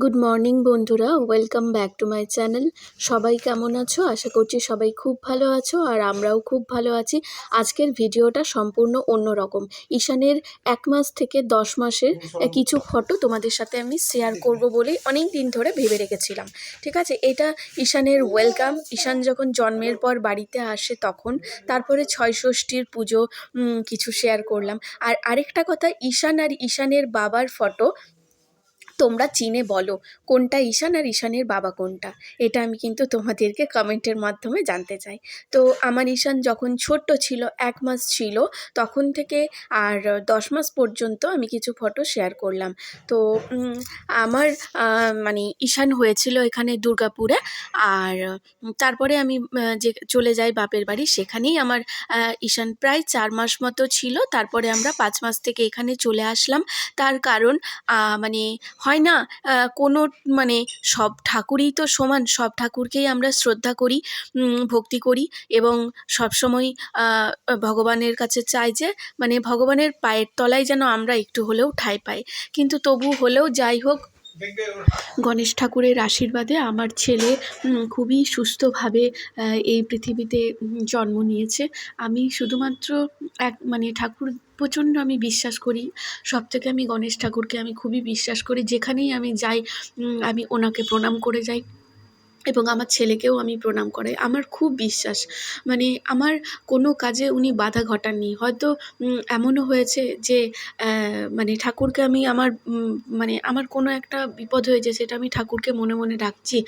Good morning বন্ধুরা, welcome back to my channel. সবাই কেমন আছো? আশা করছি সবাই খুব ভালো আছো, আর আমরাও খুব ভালো আছি। আজকের ভিডিওটা সম্পূর্ণ অন্যরকম। ঈশানের 1 মাস থেকে 10 মাসের কিছু ফটো তোমাদের সাথে আমি শেয়ার করব বলে অনেক দিন ধরে ভেবে রেখেছিলাম। ঠিক আছে, এটা ঈশানের ওয়েলকাম। ঈশান যখন জন্মের পর বাড়িতে আসে তখন, তারপরে ছয়ষষ্ঠীর পুজো কিছু শেয়ার করলাম। আর আরেকটা কথা, ঈশান আর ঈশানের বাবার ফটো তোমরা চিনে বলো কোনটা ঈশান আর ঈশানের বাবা কোনটা। এটা আমি কিন্তু তোমাদেরকে কমেন্টের মাধ্যমে জানতে চাই। তো আমার ঈশান যখন ছোট্ট ছিল, 1 মাস ছিল, তখন থেকে আর 10 মাস পর্যন্ত আমি কিছু ফটো শেয়ার করলাম। তো আমার মানে ঈশান হয়েছিল এখানে দুর্গাপুরে। আর তারপরে আমি যে চলে যাই বাপের বাড়ি, সেখানেই আমার ঈশান প্রায় 4 মাস মতো ছিল। তারপরে আমরা 5 মাস থেকে এখানে চলে আসলাম। তার কারণ মানে হয় না, কোনো মানে সব ঠাকুরই তো সমান, সব ঠাকুরকেই আমরা শ্রদ্ধা করি, ভক্তি করি, এবং সবসময় ভগবানের কাছে চাই যে মানে ভগবানের পায়ের তলায় যেন আমরা একটু হলেও ঠাঁই পাই। কিন্তু তবু হলেও যাই হোক, গণেশ ঠাকুরের আশীর্বাদে আমার ছেলে খুবই সুস্থভাবে এই পৃথিবীতে জন্ম নিয়েছে। আমি শুধুমাত্র মানে ঠাকুর প্রচণ্ড আমি বিশ্বাস করি। সবথেকে আমি গণেশ ঠাকুরকে আমি খুবই বিশ্বাস করি। যেখানেই আমি যাই আমি ওনাকে প্রণাম করে যাই, এবং আমার ছেলেকেও আমি প্রণাম করাই। আমার খুব বিশ্বাস, মানে আমার কোনো কাজে উনি বাধা ঘটাননি। হয়তো এমনও হয়েছে যে মানে ঠাকুরকে আমি মানে আমার কোনো একটা বিপদ হয়েছে, সেটা আমি ঠাকুরকে মনে মনে ডাকছি।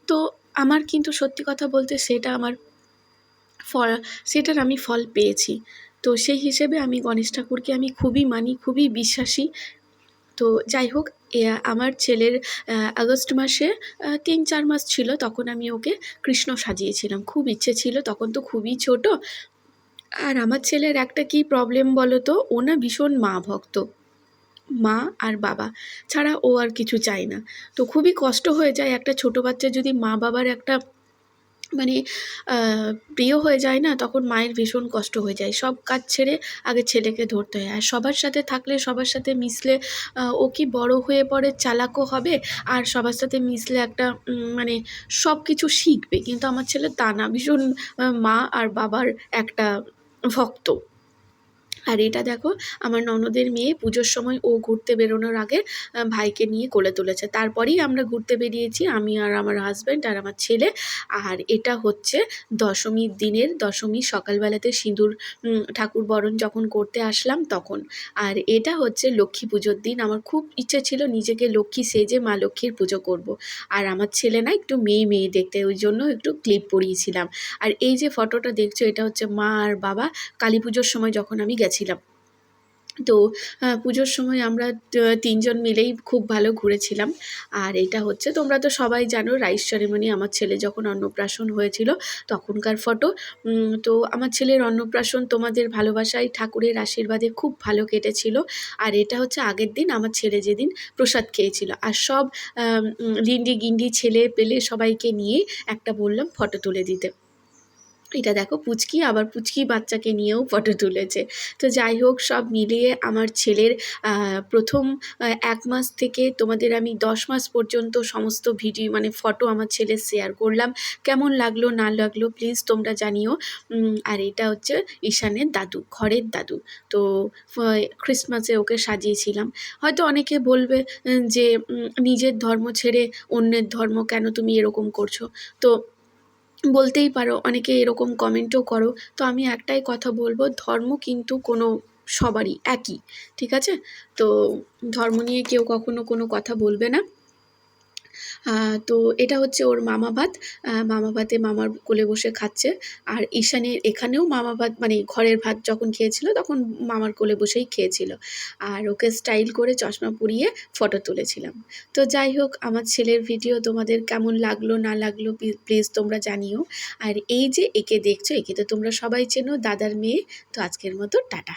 তো আমার কিন্তু সত্যি কথা বলতে সেটার আমি ফল পেয়েছি। তো সেই হিসেবে আমি গণেশ ঠাকুরকে আমি খুবই মানি, খুবই বিশ্বাসী। তো যাই হোক, আমার ছেলের আগস্ট মাসে 3-4 মাস ছিল, তখন আমি ওকে কৃষ্ণ সাজিয়েছিলাম। খুব ইচ্ছে ছিল, তখন তো খুবই ছোট। আর আমার ছেলের একটা কী প্রবলেম বলো তো, ও না ভীষণ মা ভক্ত। মা আর বাবা ছাড়া ও আর কিছু চায় না। তো খুবই কষ্ট হয়ে যায় একটা ছোট বাচ্চা যদি মা বাবার একটা মানে প্রিয় হয়ে যায় না, তখন মায়ের ভীষণ কষ্ট হয়ে যায়। সব কাজ ছেড়ে আগে ছেলেকে ধরতে হয়। আর সবার সাথে থাকলে, সবার সাথে মিশলে ও কি বড় হয়ে পড়ে চালাকও হবে, আর সবার সাথে মিশলে একটা মানে সব কিছু শিখবে। কিন্তু আমার ছেলে তা না, ভীষণ মা আর বাবার একটা ভক্ত। আর এটা দেখো, আমার ননদের মেয়ে পুজোর সময় ও ঘুরতে বেরোনোর আগে ভাইকে নিয়ে কোলে তুলেছে। তারপরেই আমরা ঘুরতে বেরিয়েছি, আমি আর আমার হাজব্যান্ড আর আমার ছেলে। আর এটা হচ্ছে দশমীর দিনের, দশমীর সকালবেলাতে সিঁদুর ঠাকুর বরণ যখন করতে আসলাম তখন। আর এটা হচ্ছে লক্ষ্মী পুজোর দিন। আমার খুব ইচ্ছে ছিল নিজেকে লক্ষ্মী সেজে মা লক্ষ্মীর পুজো করব। আর আমার ছেলে না একটু মেয়ে মেয়ে দেখতে, ওই জন্য একটু ক্লিপ পরিয়েছিলাম। আর এই যে ফটোটা দেখছো, এটা হচ্ছে মা আর বাবা কালী পুজোর সময় যখন আমি গেছিলাম। তো পুজোর সময় আমরা 3 জন মিলেই খুব ভালো ঘুরেছিলাম। আর এটা হচ্ছে, তোমরা তো সবাই জানো, রাইস সেরিমনি, আমার ছেলে যখন অন্নপ্রাশন হয়েছিল তখনকার ফটো। তো আমার ছেলের অন্নপ্রাশন তোমাদের ভালোবাসায়, ঠাকুরের আশীর্বাদে খুব ভালো কেটেছিল। আর এটা হচ্ছে আগের দিন আমার ছেলে যেদিন প্রসাদ খেয়েছিল। আর সব লিন্ডি গিন্ডি ছেলে পেলে সবাইকে নিয়ে একটা বললাম ফটো তুলে দিতে। এটা দেখো পুচকি, আবার পুচকি বাচ্চাকে নিয়েও ফটো তুলেছে। তো যাই হোক, সব মিলিয়ে আমার ছেলের প্রথম 1 মাস থেকে তোমাদের আমি 10 মাস পর্যন্ত সমস্ত ভিডিও মানে ফটো আমার ছেলের শেয়ার করলাম। কেমন লাগলো না লাগলো প্লিজ তোমরা জানিও। আর এটা হচ্ছে ঈশানের দাদু, ঘরের দাদু। তো ক্রিসমাসে ওকে সাজিয়েছিলাম। হয়তো অনেকে বলবে যে নিজের ধর্ম ছেড়ে অন্যের ধর্ম কেন তুমি এরকম করছো। তো বলতেই পারো, অনেকে এরকম কমেন্টও করো। তো আমি একটাই কথা বলবো, ধর্ম কিন্তু কোনো সবারই একই, ঠিক আছে? তো ধর্ম নিয়ে কেউ কখনো কোনো কথা বলবে না। তো এটা হচ্ছে ওর মামা ভাত। মামা ভাতে মামার কোলে বসে খাচ্ছে। আর ঈশানের এখানেও মামা ভাত, মানে ঘরের ভাত যখন খেয়েছিল তখন মামার কোলে বসেই খেয়েছিল। আর ওকে স্টাইল করে চশমা পরিয়ে ফটো তুলেছিলাম। তো যাই হোক, আমার ছেলের ভিডিও তোমাদের কেমন লাগলো না লাগলো প্লিজ তোমরা জানিও। আর এই যে একে দেখছো, একে তো তোমরা সবাই চেনো, দাদার মেয়ে। তো আজকের মতো টাটা।